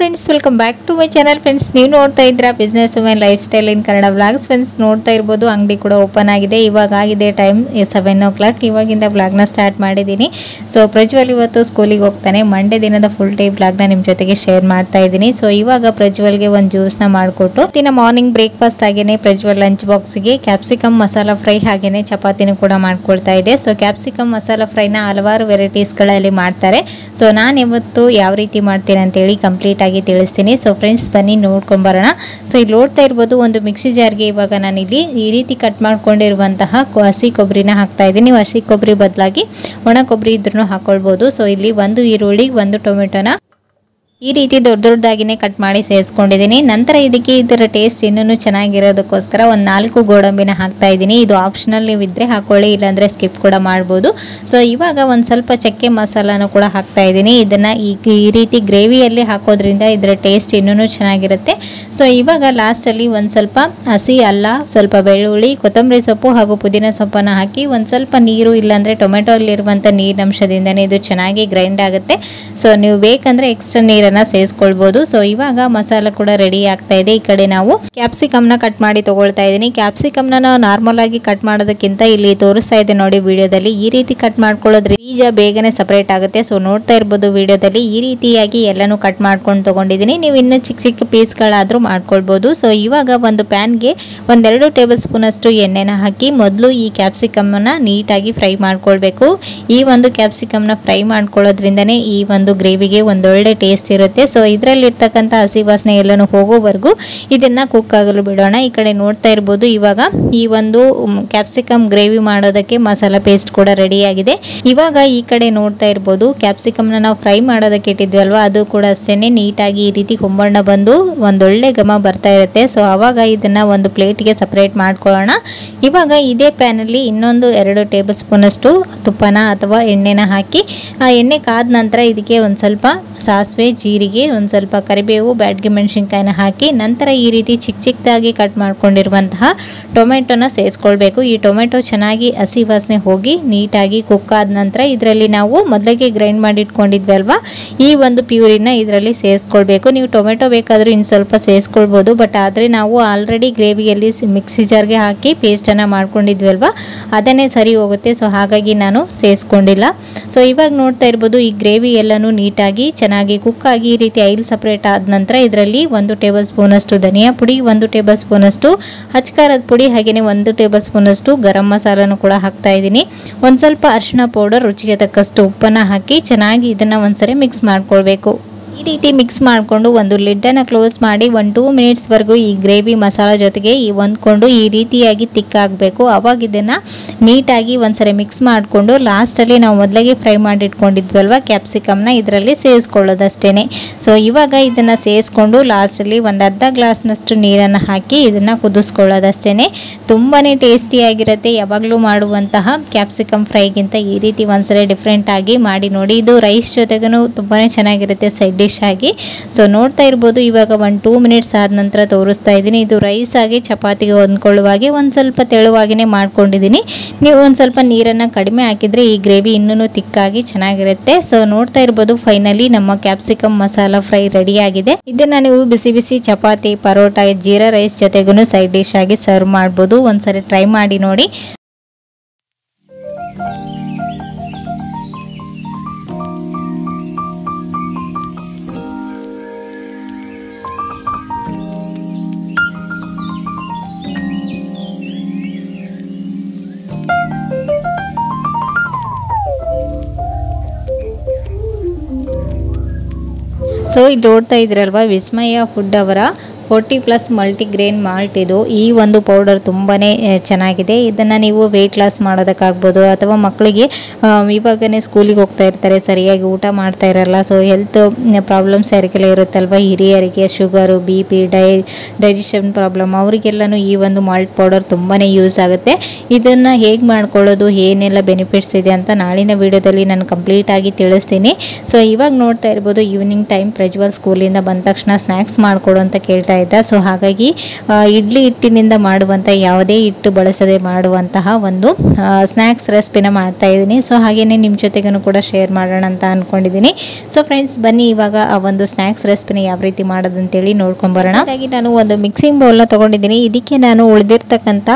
Friends, welcome back to my channel. Friends, ನೀವು ನೋಡ್ತಾ ಇದ್ದೀರಾ business women lifestyle in Kannada vlogs. Friends, ನೋಡ್ತಾ ಇರ್ಬೋದು ಅಂಗಡಿ ಕೂಡ ಓಪನ್ ಆಗಿದೆ. ಇವಾಗ ಆಗಿದೆ ಟೈಮ್ 7 o'clock. ಇವಾಗಿಂದ ವ್ಲಾಗ್ನ ಸ್ಟಾರ್ಟ್ ಮಾಡಿದ್ದೀನಿ. ಸೊ ಪ್ರಜ್ವಲ್ ಇವತ್ತು ಸ್ಕೂಲಿಗೆ ಹೋಗ್ತಾನೆ. ಮಂಡೇ ದಿನದ ಫುಲ್ ಡೇ ವ್ಲಾಗ್ನ ನಿಮ್ಮ ಜೊತೆಗೆ ಶೇರ್ ಮಾಡ್ತಾ ಇದ್ದೀನಿ. ಸೊ ಇವಾಗ ಪ್ರಜ್ವಲ್ಗೆ ಒಂದು ಜ್ಯೂಸ್ನ ಮಾಡಿಕೊಟ್ಟು ದಿನ ಮಾರ್ನಿಂಗ್ ಬ್ರೇಕ್ಫಾಸ್ಟ್ ಆಗೇನೆ ಪ್ರಜ್ವಲ್ ಲಂಚ್ ಬಾಕ್ಸ್ಗೆ ಕ್ಯಾಪ್ಸಿಕಮ್ ಮಸಾಲಾ ಫ್ರೈ ಹಾಗೇನೆ ಚಪಾತಿನೂ ಕೂಡ ಮಾಡ್ಕೊಳ್ತಾ ಇದೆ. ಸೊ ಕ್ಯಾಪ್ಸಿಕಮ್ ಮಸಾಲಾ ಫ್ರೈನ ಹಲವಾರು ವೆರೈಟೀಸ್ಗಳಲ್ಲಿ ಮಾಡ್ತಾರೆ. ಸೊ ನಾನು ಇವತ್ತು ಯಾವ ರೀತಿ ಮಾಡ್ತೀನಿ ಅಂತೇಳಿ ಕಂಪ್ಲೀಟ್ ಆಗಿ ತಿಳಿಸ್ತೀನಿ. ಸೊ ಫ್ರೆಂಡ್ಸ್, ಬನ್ನಿ ನೋಡ್ಕೊಂಡು ಬರೋಣ. ಸೊ ಇಲ್ಲಿ ನೋಡ್ತಾ ಇರ್ಬೋದು ಒಂದು ಮಿಕ್ಸಿ ಜಾರ್ಗೆ ಇವಾಗ ನಾನಿಲ್ಲಿ ಈ ರೀತಿ ಕಟ್ ಮಾಡ್ಕೊಂಡಿರುವಂತಹ ಹಸಿ ಕೊಬ್ಬರಿನ ಹಾಕ್ತಾ ಇದ್ದೀನಿ. ನೀವು ಹಸಿ ಕೊಬ್ಬರಿ ಬದಲಾಗಿ ಒಣ ಕೊಬ್ಬರಿ ಇದ್ರೂ ಹಾಕೊಳ್ಬೋದು. ಸೊ ಇಲ್ಲಿ ಒಂದು ಈರುಳ್ಳಿ, ಒಂದು ಟೊಮೆಟೊನ ಈ ರೀತಿ ದೊಡ್ಡ ದೊಡ್ಡದಾಗಿನೇ ಕಟ್ ಮಾಡಿ ಸೇರಿಸ್ಕೊಂಡಿದ್ದೀನಿ. ನಂತರ ಇದಕ್ಕೆ ಇದರ ಟೇಸ್ಟ್ ಇನ್ನೂ ಚೆನ್ನಾಗಿರೋದಕ್ಕೋಸ್ಕರ ಒಂದು 4 ಗೋಡಂಬಿನ ಹಾಕ್ತಾ ಇದ್ದೀನಿ. ಇದು ಆಪ್ಷನಲ್, ನೀವು ಇದ್ದರೆ ಹಾಕೊಳ್ಳಿ, ಇಲ್ಲಾಂದರೆ ಸ್ಕಿಪ್ ಕೂಡ ಮಾಡ್ಬೋದು. ಸೊ ಇವಾಗ ಒಂದು ಸ್ವಲ್ಪ ಚಕ್ಕೆ ಮಸಾಲಾನು ಕೂಡ ಹಾಕ್ತಾ ಇದ್ದೀನಿ. ಇದನ್ನು ಈ ರೀತಿ ಗ್ರೇವಿಯಲ್ಲಿ ಹಾಕೋದ್ರಿಂದ ಇದರ ಟೇಸ್ಟ್ ಇನ್ನೂ ಚೆನ್ನಾಗಿರುತ್ತೆ. ಸೊ ಇವಾಗ ಲಾಸ್ಟಲ್ಲಿ ಒಂದು ಸ್ವಲ್ಪ ಹಸಿ ಅಲ್ಲ, ಸ್ವಲ್ಪ ಬೆಳ್ಳುಳ್ಳಿ, ಕೊತ್ತಂಬರಿ ಸೊಪ್ಪು ಹಾಗೂ ಪುದೀನ ಸೊಪ್ಪನ್ನು ಹಾಕಿ ಒಂದು ಸ್ವಲ್ಪ ನೀರು, ಇಲ್ಲಾಂದರೆ ಟೊಮೆಟೊಲ್ಲಿರುವಂಥ ನೀರಿನಂಶದಿಂದನೇ ಇದು ಚೆನ್ನಾಗಿ ಗ್ರೈಂಡ್ ಆಗುತ್ತೆ. ಸೊ ನೀವು ಬೇಕಂದರೆ ಎಕ್ಸ್ಟ್ರಾ ನೀರನ್ನು ಸೇರಿಸ್ಕೊಳ್ಬೋದು. ಸೊ ಇವಾಗ ಮಸಾಲ ಕೂಡ ರೆಡಿ ಆಗ್ತಾ ಇದೆ. ಈ ಕಡೆ ನಾವು ಕ್ಯಾಪ್ಸಿಕಮ್ನ ಕಟ್ ಮಾಡಿ ತಗೊಳ್ತಾ ಇದ್ದೀನಿ. ಕ್ಯಾಪ್ಸಿಕಮ್ನ ನಾವು ನಾರ್ಮಲ್ ಆಗಿ ಕಟ್ ಮಾಡೋದಕ್ಕಿಂತ ಇಲ್ಲಿ ತೋರಿಸ್ತಾ ಇದೆ ನೋಡಿ ವಿಡಿಯೋದಲ್ಲಿ, ಈ ರೀತಿ ಕಟ್ ಮಾಡ್ಕೊಳ್ಳೋದ್ರೆ ಬೀಜ ಬೇಗನೆ ಸಪರೇಟ್ ಆಗುತ್ತೆ. ಸೊ ನೋಡ್ತಾ ಇರ್ಬೋದು ವಿಡಿಯೋದಲ್ಲಿ ಈ ರೀತಿಯಾಗಿ ಎಲ್ಲಾನು ಕಟ್ ಮಾಡ್ಕೊಂಡು ತಗೊಂಡಿದ್ದೀನಿ. ನೀವು ಇನ್ನು ಚಿಕ್ಕ ಚಿಕ್ಕ ಪೀಸ್ಗಳಾದರೂ ಮಾಡ್ಕೊಳ್ಬೋದು. ಸೊ ಇವಾಗ ಒಂದು ಪ್ಯಾನ್ಗೆ 1-2 ಟೇಬಲ್ ಸ್ಪೂನ್ ಅಷ್ಟು ಎಣ್ಣೆನ ಹಾಕಿ ಮೊದಲು ಈ ಕ್ಯಾಪ್ಸಿಕಮ್ನ ನೀಟಾಗಿ ಫ್ರೈ ಮಾಡ್ಕೊಳ್ಬೇಕು. ಈ ಒಂದು ಕ್ಯಾಪ್ಸಿಕಮ್ನ ಫ್ರೈ ಮಾಡ್ಕೊಳ್ಳೋದ್ರಿಂದನೇ ಈ ಒಂದು ಗ್ರೇವಿಗೆ ಒಂದೊಳ್ಳೆ ಟೇಸ್ಟ್ ಇರುತ್ತೆ. ಸೊ ಇದರಲ್ಲಿರ್ತಕ್ಕಂಥ ಹಸಿ ವಾಸನೆ ಎಲ್ಲನೂ ಹೋಗೋವರೆಗೂ ಇದನ್ನ ಕುಕ್ ಆಗಲು ಬಿಡೋಣ. ಈ ಕಡೆ ನೋಡ್ತಾ ಇರ್ಬೋದು ಇವಾಗ ಈ ಒಂದು ಕ್ಯಾಪ್ಸಿಕಮ್ ಗ್ರೇವಿ ಮಾಡೋದಕ್ಕೆ ಮಸಾಲಾ ಪೇಸ್ಟ್ ಕೂಡ ರೆಡಿ ಆಗಿದೆ. ಇವಾಗ ಈ ಕಡೆ ನೋಡ್ತಾ ಇರ್ಬೋದು ಕ್ಯಾಪ್ಸಿಕಮ್ನ ನಾವು ಫ್ರೈ ಮಾಡೋದಕ್ಕೆ ಇಟ್ಟಿದ್ವಲ್ವಾ, ಅದು ಕೂಡ ಅಷ್ಟೇನೆ ನೀಟಾಗಿ ಈ ರೀತಿ ಹೊಂಬಣ್ಣ ಬಂದು ಒಂದೊಳ್ಳೆ ಘಮ ಬರ್ತಾ ಇರುತ್ತೆ. ಸೊ ಆವಾಗ ಇದನ್ನ ಒಂದು ಪ್ಲೇಟ್ಗೆ ಸಪರೇಟ್ ಮಾಡ್ಕೊಳ್ಳೋಣ. ಇವಾಗ ಇದೇ ಪ್ಯಾನಲ್ಲಿ ಇನ್ನೊಂದು 2 ಟೇಬಲ್ ಸ್ಪೂನ್ ಅಷ್ಟು ತುಪ್ಪನ ಅಥವಾ ಎಣ್ಣೆನ ಹಾಕಿ ಆ ಎಣ್ಣೆ ಕಾದ ನಂತರ ಇದಕ್ಕೆ ಒಂದು ಸ್ವಲ್ಪ ಸಾಸಿವೆ, ಜೀರಿಗೆ, ಒಂದು ಸ್ವಲ್ಪ ಕರಿಬೇವು, ಬ್ಯಾಡಗಿ ಮೆಣಸಿನ್ಕಾಯಿನ ಹಾಕಿ ನಂತರ ಈ ರೀತಿ ಚಿಕ್ಕ ಚಿಕ್ಕದಾಗಿ ಕಟ್ ಮಾಡ್ಕೊಂಡಿರುವಂತಹ ಟೊಮೆಟೊನ ಸೇರಿಸ್ಕೊಳ್ಬೇಕು. ಈ ಟೊಮೆಟೊ ಚೆನ್ನಾಗಿ ಹಸಿ ವಾಸನೆ ಹೋಗಿ ನೀಟಾಗಿ ಕುಕ್ ಆದ ನಂತರ ಇದರಲ್ಲಿ ನಾವು ಮೊದಲಿಗೆ ಗ್ರೈಂಡ್ ಮಾಡಿ ಇಟ್ಕೊಂಡಿದ್ವಲ್ವಾ, ಈ ಒಂದು ಪ್ಯೂರಿನ ಇದರಲ್ಲಿ ಸೇರಿಸ್ಕೊಳ್ಬೇಕು. ನೀವು ಟೊಮೆಟೊ ಬೇಕಾದರೂ ಇನ್ನು ಸ್ವಲ್ಪ ಸೇರಿಸ್ಕೊಳ್ಬೋದು, ಬಟ್ ಆದರೆ ನಾವು ಆಲ್ರೆಡಿ ಗ್ರೇವಿಯಲ್ಲಿ ಮಿಕ್ಸಿ ಜಾರ್ಗೆ ಹಾಕಿ ಪೇಸ್ಟನ್ನು ಮಾಡ್ಕೊಂಡಿದ್ವಲ್ವಾ, ಅದನ್ನೇ ಸರಿ ಹೋಗುತ್ತೆ. ಸೊ ಹಾಗಾಗಿ ನಾನು ಸೇರಿಸ್ಕೊಂಡಿಲ್ಲ. ಸೊ ಇವಾಗ ನೋಡ್ತಾ ಇರ್ಬೋದು ಈ ಗ್ರೇವಿ ಎಲ್ಲನೂ ನೀಟಾಗಿ ಚೆನ್ನಾಗಿ ಕುಕ್ ಆಗಿ ಈ ರೀತಿ ಆಯಿಲ್ ಸಪರೇಟ್ ಆದ ನಂತರ ಇದರಲ್ಲಿ 1 ಟೇಬಲ್ ಸ್ಪೂನ್ ಅಷ್ಟು ಧನಿಯಾ ಪುಡಿ, 1 ಟೇಬಲ್ ಸ್ಪೂನ್ ಅಷ್ಟು ಹಚ್ಕಾರದ ಪುಡಿ, ಹಾಗೆಯೇ 1 ಟೇಬಲ್ ಸ್ಪೂನ್ ಅಷ್ಟು ಗರಂ ಮಸಾಲನು ಕೂಡ ಹಾಕ್ತಾ ಇದ್ದೀನಿ. ಒಂದು ಸ್ವಲ್ಪ ಅರಿಶಿನ ಪೌಡರ್, ರುಚಿಗೆ ತಕ್ಕಷ್ಟು ಉಪ್ಪನ್ನು ಹಾಕಿ ಚೆನ್ನಾಗಿ ಇದನ್ನು ಒಂದ್ಸರಿ ಮಿಕ್ಸ್ ಮಾಡ್ಕೊಳ್ಬೇಕು. ಈ ರೀತಿ ಮಿಕ್ಸ್ ಮಾಡಿಕೊಂಡು ಒಂದು ಲಿಡ್ಡನ್ನು ಕ್ಲೋಸ್ ಮಾಡಿ 1-2 ಮಿನಿಟ್ಸ್ವರೆಗೂ ಈ ಗ್ರೇವಿ ಮಸಾಲ ಜೊತೆಗೆ ಹೊಂದ್ಕೊಂಡು ಈ ರೀತಿಯಾಗಿ ತಿಕ್ಕಾಗಬೇಕು. ಅವಾಗ ಇದನ್ನು ನೀಟಾಗಿ ಒಂದ್ಸರಿ ಮಿಕ್ಸ್ ಮಾಡಿಕೊಂಡು ಲಾಸ್ಟಲ್ಲಿ ನಾವು ಮೊದಲಿಗೆ ಫ್ರೈ ಮಾಡಿ ಇಟ್ಕೊಂಡಿದ್ವಲ್ವ ಕ್ಯಾಪ್ಸಿಕಮ್ನ ಇದರಲ್ಲಿ ಸೇರಿಸ್ಕೊಳ್ಳೋದಷ್ಟೇ. ಸೊ ಇವಾಗ ಇದನ್ನು ಸೇರಿಸ್ಕೊಂಡು ಲಾಸ್ಟಲ್ಲಿ ಒಂದು ಅರ್ಧ ಗ್ಲಾಸ್ನಷ್ಟು ನೀರನ್ನು ಹಾಕಿ ಇದನ್ನು ಕುದಿಸ್ಕೊಳ್ಳೋದಷ್ಟೇ. ತುಂಬಾ ಟೇಸ್ಟಿಯಾಗಿರುತ್ತೆ. ಯಾವಾಗಲೂ ಮಾಡುವಂತಹ ಕ್ಯಾಪ್ಸಿಕಮ್ ಫ್ರೈಗಿಂತ ಈ ರೀತಿ ಒಂದ್ಸರಿ ಡಿಫ್ರೆಂಟಾಗಿ ಮಾಡಿ ನೋಡಿ. ಇದು ರೈಸ್ ಜೊತೆಗೂ ತುಂಬಾ ಚೆನ್ನಾಗಿರುತ್ತೆ ಸೈಡ್ ಡಿಶ್ ಆಗಿ. ಸೊ ನೋಡ್ತಾ ಇರ್ಬೋದು ಇವಾಗ 1-2 ಮಿನಿಟ್ಸ್ ಆದ ನಂತರ ತೋರಿಸ್ತಾ ಇದ್ದೀನಿ. ಇದು ರೈಸ್ ಆಗಿ ಚಪಾತಿಗೆ ಹೊಂದ್ಕೊಳ್ಳುವಾಗೆ ಒಂದು ಸ್ವಲ್ಪ ತೆಳುವಾಗಿನೇ ಮಾಡ್ಕೊಂಡಿದ್ದೀನಿ. ನೀವು ಒಂದು ಸ್ವಲ್ಪ ನೀರನ್ನು ಕಡಿಮೆ ಹಾಕಿದರೆ ಈ ಗ್ರೇವಿ ಇನ್ನೂ ತಿಕ್ಕಾಗಿ ಚೆನ್ನಾಗಿರುತ್ತೆ. ಸೊ ನೋಡ್ತಾ ಇರ್ಬೋದು ಫೈನಲಿ ನಮ್ಮ ಕ್ಯಾಪ್ಸಿಕಮ್ ಮಸಾಲಾ ಫ್ರೈ ರೆಡಿ ಆಗಿದೆ. ಇದನ್ನು ನೀವು ಬಿಸಿ ಬಿಸಿ ಚಪಾತಿ, ಪರೋಟ, ಜೀರಾ ರೈಸ್ ಜೊತೆಗೂ ಸೈಡ್ ಡಿಶ್ ಆಗಿ ಸರ್ವ್ ಮಾಡ್ಬೋದು. ಒಂದ್ಸರಿ ಟ್ರೈ ಮಾಡಿ ನೋಡಿ. ಸೊ ಇಲ್ಲಿ ನೋಡ್ತಾ ಇದ್ರಲ್ವಾ ವಿಸ್ಮಯ ಫುಡ್ ಅವರ 40+ ಮಲ್ಟಿಗ್ರೇನ್ ಮಾಲ್ಟ್ ಇದು. ಈ ಒಂದು ಪೌಡರ್ ತುಂಬಾ ಚೆನ್ನಾಗಿದೆ. ಇದನ್ನು ನೀವು ವೆಯ್ಟ್ ಲಾಸ್ ಮಾಡೋದಕ್ಕಾಗ್ಬೋದು ಅಥವಾ ಮಕ್ಕಳಿಗೆ ಇವಾಗನೇ ಸ್ಕೂಲಿಗೆ ಹೋಗ್ತಾ ಇರ್ತಾರೆ, ಸರಿಯಾಗಿ ಊಟ ಮಾಡ್ತಾ ಇರಲ್ಲ. ಸೊ ಹೆಲ್ತ್ ಪ್ರಾಬ್ಲಮ್ಸ್ ಯಾರಿಗೆಲ್ಲ ಇರುತ್ತಲ್ವ, ಹಿರಿಯರಿಗೆ ಶುಗರು, BP, ಡೈಜೆಷನ್ ಪ್ರಾಬ್ಲಮ್ ಅವರಿಗೆಲ್ಲನೂ ಈ ಒಂದು ಮಾಲ್ಟ್ ಪೌಡರ್ ತುಂಬಾ ಯೂಸ್ ಆಗುತ್ತೆ. ಇದನ್ನು ಹೇಗೆ ಮಾಡ್ಕೊಳ್ಳೋದು, ಏನೆಲ್ಲ ಬೆನಿಫಿಟ್ಸ್ ಇದೆ ಅಂತ ನಾಳಿನ ವಿಡಿಯೋದಲ್ಲಿ ನಾನು ಕಂಪ್ಲೀಟಾಗಿ ತಿಳಿಸ್ತೀನಿ. ಸೊ ಇವಾಗ ನೋಡ್ತಾ ಇರ್ಬೋದು ಈವ್ನಿಂಗ್ ಟೈಮ್ ಪ್ರಜ್ವಲ್ ಸ್ಕೂಲಿಂದ ಬಂದ ತಕ್ಷಣ ಸ್ನ್ಯಾಕ್ಸ್ ಮಾಡಿಕೊಡು ಅಂತ ಕೇಳ್ತಾ ಇದ್ದ. ಸೊ ಹಾಗಾಗಿ ಇಡ್ಲಿ ಹಿಟ್ಟಿನಿಂದ ಮಾಡುವಂಥ ಯಾವುದೇ ಹಿಟ್ಟು ಬಳಸದೆ ಮಾಡುವಂತಹ ಒಂದು ಸ್ನ್ಯಾಕ್ಸ್ ರೆಸಿಪಿನ ಮಾಡ್ತಾ ಇದ್ದೀನಿ. ಸೊ ಹಾಗೆಯೇ ನಿಮ್ಮ ಜೊತೆಗೂ ಕೂಡ ಶೇರ್ ಮಾಡೋಣ ಅಂತ ಅಂದ್ಕೊಂಡಿದ್ದೀನಿ. ಸೊ ಫ್ರೆಂಡ್ಸ್, ಬನ್ನಿ ಇವಾಗ ಆ ಒಂದು ಸ್ನ್ಯಾಕ್ಸ್ ರೆಸಿಪಿನ ಯಾವ ರೀತಿ ಮಾಡೋದಂತೇಳಿ ನೋಡ್ಕೊಂಬರೋಣ. ಹಾಗಾಗಿ ನಾನು ಒಂದು ಮಿಕ್ಸಿಂಗ್ ಬೌಲ್ನ ತೊಗೊಂಡಿದ್ದೀನಿ. ಇದಕ್ಕೆ ನಾನು ಉಳಿದಿರ್ತಕ್ಕಂಥ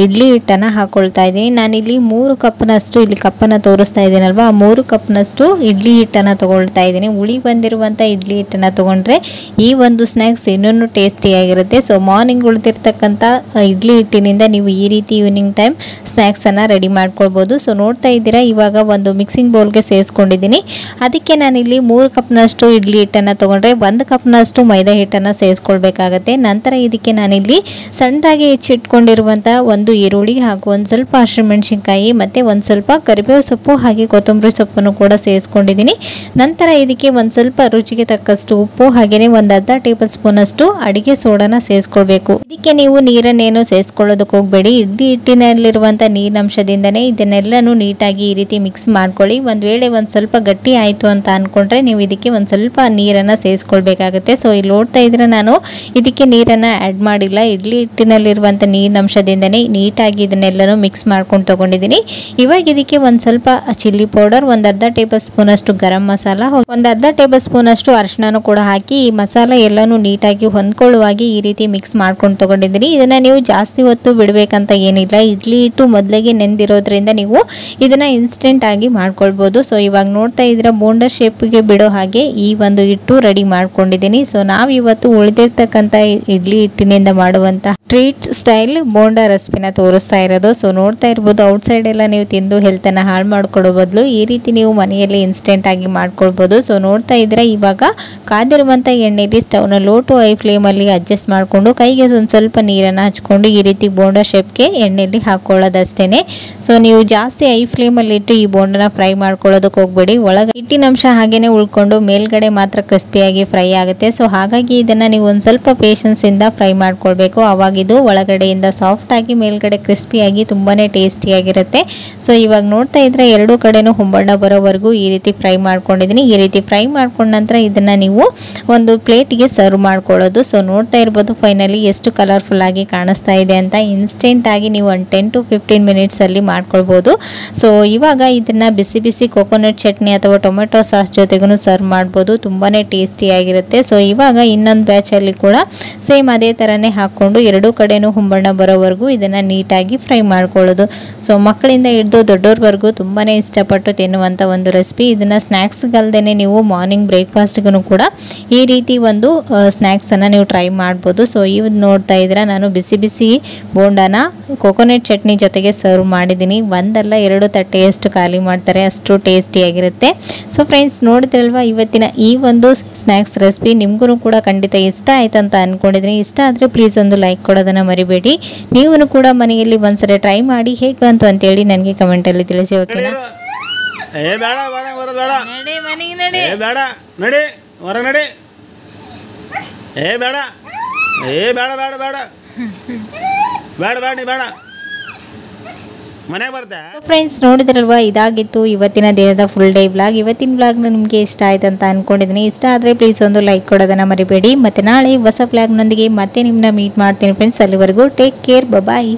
ಇಡ್ಲಿ ಹಿಟ್ಟನ್ನು ಹಾಕ್ಕೊಳ್ತಾ ಇದ್ದೀನಿ. ನಾನಿಲ್ಲಿ 3 ಕಪ್ನಷ್ಟು, ಇಲ್ಲಿ ಕಪ್ಪನ್ನು ತೋರಿಸ್ತಾ ಇದ್ದೀನಲ್ವ, ಆ 3 ಕಪ್ನಷ್ಟು ಇಡ್ಲಿ ಹಿಟ್ಟನ್ನು ತೊಗೊಳ್ತಾ ಇದ್ದೀನಿ. ಉಳಿ ಬಂದಿರುವಂಥ ಇಡ್ಲಿ ಹಿಟ್ಟನ್ನು ತೊಗೊಂಡ್ರೆ ಈ ಒಂದು ಸ್ನ್ಯಾಕ್ಸ್ ಇನ್ನೂ ಟೇಸ್ಟಿಯಾಗಿರುತ್ತೆ. ಸೊ ಮಾರ್ನಿಂಗ್ ಉಳಿದಿರ್ತಕ್ಕಂಥ ಇಡ್ಲಿ ಹಿಟ್ಟಿನಿಂದ ನೀವು ಈ ರೀತಿ ಈವ್ನಿಂಗ್ ಟೈಮ್ ಸ್ನ್ಯಾಕ್ಸನ್ನು ರೆಡಿ ಮಾಡ್ಕೊಳ್ಬೋದು. ಸೊ ನೋಡ್ತಾ ಇದ್ದೀರಾ, ಇವಾಗ ಒಂದು ಮಿಕ್ಸಿಂಗ್ ಬೌಲ್ಗೆ ಸೇರಿಸ್ಕೊಂಡಿದ್ದೀನಿ. ಅದಕ್ಕೆ ನಾನಿಲ್ಲಿ 3 ಕಪ್ನಷ್ಟು ಇಡ್ಲಿ ಹಿಟ್ಟನ್ನು ತೊಗೊಂಡ್ರೆ 1 ಕಪ್ನಷ್ಟು ಮೈದಾ ಹಿಟ್ಟನ್ನು ಸೇರಿಸ್ಕೊಳ್ಬೇಕಾಗತ್ತೆ. ನಂತರ ಇದಕ್ಕೆ ನಾನಿಲ್ಲಿ ಸಣ್ಣದಾಗಿ ಹೆಚ್ಚಿಟ್ಕೊಂಡಿರುವಂಥ ಒಂದು ಈರುಳ್ಳಿ ಹಾಗೂ ಒಂದು ಸ್ವಲ್ಪ ಹಸಿಮೆಣಸಿನ್ಕಾಯಿ ಮತ್ತು ಒಂದು ಸ್ವಲ್ಪ ಕರಿಬೇವು ಸೊಪ್ಪು ಹಾಗೆ ಕೊತ್ತಂಬರಿ ಸೊಪ್ಪನ್ನು ಕೂಡ ಸೇರಿಸ್ಕೊಂಡಿದ್ದೀನಿ. ನಂತರ ಇದಕ್ಕೆ ಒಂದು ಸ್ವಲ್ಪ ರುಚಿಗೆ ತಕ್ಕಷ್ಟು ಉಪ್ಪು ಹಾಗೆಯೇ ಒಂದು ಅರ್ಧ ಟೇಬಲ್ ಸ್ಪೂನ್ ಅಷ್ಟು ಅಡಿಗೆ ಸೋಡಾನ ಸೇರಿಸ್ಕೊಳ್ಬೇಕು. ಇದಕ್ಕೆ ನೀವು ನೀರನ್ನೇನು ಸೇರಿಸ್ಕೊಳ್ಳೋದಕ್ಕೆ ಹೋಗಬೇಡಿ. ಇಡ್ಲಿ ಹಿಟ್ಟಿನಲ್ಲಿರುವಂಥ ನೀರಿನಂಶದಿಂದನೇ ಇದನ್ನೆಲ್ಲನೂ ನೀಟಾಗಿ ಈ ರೀತಿ ಮಿಕ್ಸ್ ಮಾಡ್ಕೊಳ್ಳಿ. ಒಂದು ವೇಳೆ ಒಂದು ಸ್ವಲ್ಪ ಗಟ್ಟಿ ಆಯಿತು ಅಂತ ಅಂದ್ಕೊಂಡ್ರೆ ನೀವು ಇದಕ್ಕೆ ಒಂದು ಸ್ವಲ್ಪ ನೀರನ್ನು ಸೇರಿಸ್ಕೊಳ್ಬೇಕಾಗುತ್ತೆ. ಸೊ ಇಲ್ಲಿ ನೋಡ್ತಾ ಇದ್ರೆ ನಾನು ಇದಕ್ಕೆ ನೀರನ್ನು ಆ್ಯಡ್ ಮಾಡಿಲ್ಲ. ಇಡ್ಲಿ ಹಿಟ್ಟಿನಲ್ಲಿರುವಂಥ ನೀರಿನಂಶದಿಂದನೇ ನೀಟಾಗಿ ಇದನ್ನೆಲ್ಲನೂ ಮಿಕ್ಸ್ ಮಾಡ್ಕೊಂಡು ತೊಗೊಂಡಿದ್ದೀನಿ. ಇವಾಗ ಇದಕ್ಕೆ ಒಂದು ಸ್ವಲ್ಪ ಚಿಲ್ಲಿ ಪೌಡರ್, ಒಂದು ಅರ್ಧ ಟೇಬಲ್ ಸ್ಪೂನ್ ಅಷ್ಟು ಗರಂ ಮಸಾಲ, ಒಂದು ಅರ್ಧ ಟೇಬಲ್ ಸ್ಪೂನ್ ಅಷ್ಟು ಅರಿಶಿನ ಕೂಡ ಹಾಕಿ ಈ ಮಸಾಲ ಎಲ್ಲನೂ ನೀಟಾಗಿ ಹೊಂದ್ಕೊಳ್ಳುವಾಗಿ ಈ ರೀತಿ ಮಿಕ್ಸ್ ಮಾಡ್ಕೊಂಡು ತೊಗೊಂಡಿದ್ದೀನಿ. ಇದನ್ನು ನೀವು ಜಾಸ್ತಿ ಹೊತ್ತು ಬಿಡಬೇಕಂತ ಏನಿಲ್ಲ. ಇಡ್ಲಿ ಹಿಟ್ಟು ಮೊದಲಿಗೆ ನೆಂದಿರೋದ್ರಿಂದ ನೀವು ಇದನ್ನು ಇನ್ಸ್ಟೆಂಟ್ ಆಗಿ ಮಾಡ್ಕೊಳ್ಬೋದು. ಸೊ ಇವಾಗ ನೋಡ್ತಾ ಇದ್ರೆ ಬೋಂಡಾ ಶೇಪ್ಗೆ ಬಿಡೋ ಹಾಗೆ ಈ ಒಂದು ಹಿಟ್ಟು ರೆಡಿ ಮಾಡ್ಕೊಂಡಿದ್ದೀನಿ. ಸೊ ನಾವು ಇವತ್ತು ಉಳಿದಿರ್ತಕ್ಕಂಥ ಇಡ್ಲಿ ಹಿಟ್ಟಿನಿಂದ ಮಾಡುವಂಥ ಸ್ಟ್ರೀಟ್ ಸ್ಟೈಲ್ ಬೋಂಡಾ ರೆಸಿಪಿನ ತೋರಿಸ್ತಾ ಇರೋದು. ಸೊ ನೋಡ್ತಾ ಇರ್ಬೋದು, ಔಟ್ಸೈಡ್ ಎಲ್ಲ ನೀವು ತಿಂದು ಹೆಲ್ತನ್ನು ಹಾಳು ಮಾಡ್ಕೊಳ್ಳೋ ಬದಲು ಈ ರೀತಿ ನೀವು ಮನೆಯಲ್ಲಿ ಇನ್ಸ್ಟೆಂಟ್ ಆಗಿ ಮಾಡ್ಕೊಳ್ಬೋದು. ಸೊ ನೋಡ್ತಾ ಇದ್ರೆ ಇವಾಗ ಕಾದಿರುವಂಥ ಎಣ್ಣೆಯಲ್ಲಿ ಸ್ಟವ್ನ ಲೋ ಟು ಹೈ ಫ್ಲೇಮಲ್ಲಿ ಅಡ್ಜಸ್ಟ್ ಮಾಡಿಕೊಂಡು ಕೈಗೆ ಒಂದು ಸ್ವಲ್ಪ ನೀರನ್ನು ಹಚ್ಕೊಂಡು ಈ ರೀತಿ ಬೋಂಡಾ ಶೇಪ್ಗೆ ಎಣ್ಣೆಯಲ್ಲಿ ಹಾಕ್ಕೊಳ್ಳೋದಷ್ಟೇ. ಸೊ ನೀವು ಜಾಸ್ತಿ ಹೈ ಫ್ಲೇಮಲ್ಲಿ ಇಟ್ಟು ಈ ಬೋಂಡನ ಫ್ರೈ ಮಾಡ್ಕೊಳ್ಳೋದಕ್ಕೆ ಹೋಗಬೇಡಿ. ಒಳಗೆ ಹಿಟ್ಟಿನಂಶ ಹಾಗೇನೆ ಉಳ್ಕೊಂಡು ಮೇಲ್ಗಡೆ ಮಾತ್ರ ಕ್ರಿಸ್ಪಿಯಾಗಿ ಫ್ರೈ ಆಗುತ್ತೆ. ಸೊ ಹಾಗಾಗಿ ಇದನ್ನು ನೀವು ಒಂದು ಸ್ವಲ್ಪ ಪೇಷನ್ಸಿಂದ ಫ್ರೈ ಮಾಡ್ಕೊಳ್ಬೇಕು. ಆವಾಗ ಇದು ಒಳಗಡೆಯಿಂದ ಸಾಫ್ಟ್ ಆಗಿ ಮೇಲ್ಗಡೆ ಕ್ರಿಸ್ಪಿಯಾಗಿ ತುಂಬಾ ಟೇಸ್ಟಿಯಾಗಿರುತ್ತೆ. ಸೊ ಇವಾಗ ನೋಡ್ತಾ ಇದ್ರೆ ಎರಡೂ ಕಡೆನೂ ಹೊಂಬಣ್ಣ ಬರೋವರೆಗೂ ಈ ರೀತಿ ಫ್ರೈ ಮಾಡ್ಕೊಂಡಿದ್ದೀನಿ. ಈ ರೀತಿ ಫ್ರೈ ಮಾಡ್ಕೊಂಡ ನಂತರ ಇದನ್ನು ನೀವು ಒಂದು ಪ್ಲೇಟ್ಗೆ ಸರ್ವ್ ಮಾಡ್ಕೊಳ್ಳೋದು. ಸೊ ನೋಡ್ತಾ ಇರ್ಬೋದು ಫೈನಲಿ ಎಷ್ಟು ಕಲರ್ಫುಲ್ ಆಗಿ ಕಾಣಿಸ್ತಾ ಇದೆ ಅಂತ. ಇನ್ಸ್ಟೆಂಟ್ ಆಗಿ ನೀವು ಒಂದು 10 to 15 ಮಿನಿಟ್ಸಲ್ಲಿ ಮಾಡ್ಕೊಳ್ಬೋದು. ಸೊ ಇವಾಗ ಇದನ್ನು ಬಿಸಿ ಬಿಸಿ ಕೊಕೊನಟ್ ಚಟ್ನಿ ಅಥವಾ ಟೊಮೆಟೊ ಸಾಸ್ ಜೊತೆಗೂ ಸರ್ವ್ ಮಾಡ್ಬೋದು. ತುಂಬಾ ಟೇಸ್ಟಿಯಾಗಿರುತ್ತೆ. ಸೊ ಇವಾಗ ಇನ್ನೊಂದು ಬ್ಯಾಚಲ್ಲಿ ಕೂಡ ಸೇಮ್ ಅದೇ ಥರನೇ ಹಾಕ್ಕೊಂಡು ಎರಡೂ ಕಡೆನೂ ಹೊಂಬಣ್ಣ ಬರೋವರೆಗೂ ಇದನ್ನು ನೀಟಾಗಿ ಫ್ರೈ ಮಾಡ್ಕೊಳ್ಳೋದು. ಸೊ ಮಕ್ಕಳಿಂದ ಹಿಡಿದು ದೊಡ್ಡೋರ್ವರೆಗೂ ತುಂಬಾ ಇಷ್ಟಪಟ್ಟು ತಿನ್ನುವಂಥ ಒಂದು ರೆಸಿಪಿ. ಇದನ್ನು ಸ್ನ್ಯಾಕ್ಸ್ಗಲ್ದೇ ನೀವು ಮಾರ್ನಿಂಗ್ ಬ್ರೇಕ್ಫಾಸ್ಟ್ಗೂ ಕೂಡ ಈ ರೀತಿ ಒಂದು ಸ್ನ್ಯಾಕ್ಸನ್ನು ನೀವು ಟ್ರೈ ಮಾಡ್ಬೋದು. ಸೊ ಇವು ನೋಡ್ತಾ ಇದ್ರೆ ನಾನು ಬಿಸಿ ಬಿಸಿ ಬೋಂಡಾನ ಕೊಕೊನಟ್ ಚಟ್ನಿ ಜೊತೆಗೆ ಸರ್ವ್ ಮಾಡಿದ್ದೀನಿ. ಒಂದಲ್ಲ 2 ತಟ್ಟೆಯಷ್ಟು ಖಾಲಿ ಮಾಡ್ತಾರೆ, ಅಷ್ಟು ಟೇಸ್ಟಿಯಾಗಿರುತ್ತೆ. ಸೊ ಫ್ರೆಂಡ್ಸ್, ನೋಡಿದ್ರಲ್ವ ಇವತ್ತಿನ ಈ ಒಂದು ಸ್ನ್ಯಾಕ್ಸ್ ರೆಸಿಪಿ ನಿಮಗೂ ಕೂಡ ಖಂಡಿತ ಇಷ್ಟ ಆಯ್ತು ಅಂತ ಅಂದ್ಕೊಂಡಿದ್ದೀನಿ. ಇಷ್ಟ ಆದರೆ ಪ್ಲೀಸ್ ಒಂದು ಲೈಕ್ ಕೊಡೋದನ್ನು ಮರಿಬೇಡಿ. ನೀವು ಕೂಡ ಮನೆಯಲ್ಲಿ ಒಂದ್ಸರಿ ಟ್ರೈ ಮಾಡಿ ಹೇಗೆ ಬಂತು ಅಂತೇಳಿ ನನಗೆ ಕಮೆಂಟಲ್ಲಿ ತಿಳಿಸಿ. ಓಕೆನಾ? ಫ್ರೆಂಡ್ಸ್, ನೋಡಿದ್ರಲ್ವಾ ಇದಾಗಿತ್ತು ಇವತ್ತಿನ ದಿನದ ಫುಲ್ ಡೇ ವ್ಲಾಗ್. ಇವತ್ತಿನ ವ್ಲಾಗ್ನ ನಿಮಗೆ ಇಷ್ಟ ಆಯ್ತು ಅಂತ ಅಂದ್ಕೊಂಡಿದ್ದೀನಿ. ಇಷ್ಟ ಆದರೆ ಪ್ಲೀಸ್ ಒಂದು ಲೈಕ್ ಕೊಡೋದನ್ನು ಮರಿಬೇಡಿ. ಮತ್ತು ನಾಳೆ ಹೊಸ ವ್ಲಾಗ್ನೊಂದಿಗೆ ಮತ್ತೆ ನಿಮ್ಮನ್ನ ಮೀಟ್ ಮಾಡ್ತೀನಿ ಫ್ರೆಂಡ್ಸ್. ಅಲ್ಲಿವರೆಗೂ ಟೇಕ್ ಕೇರ್, ಬಾಯ್.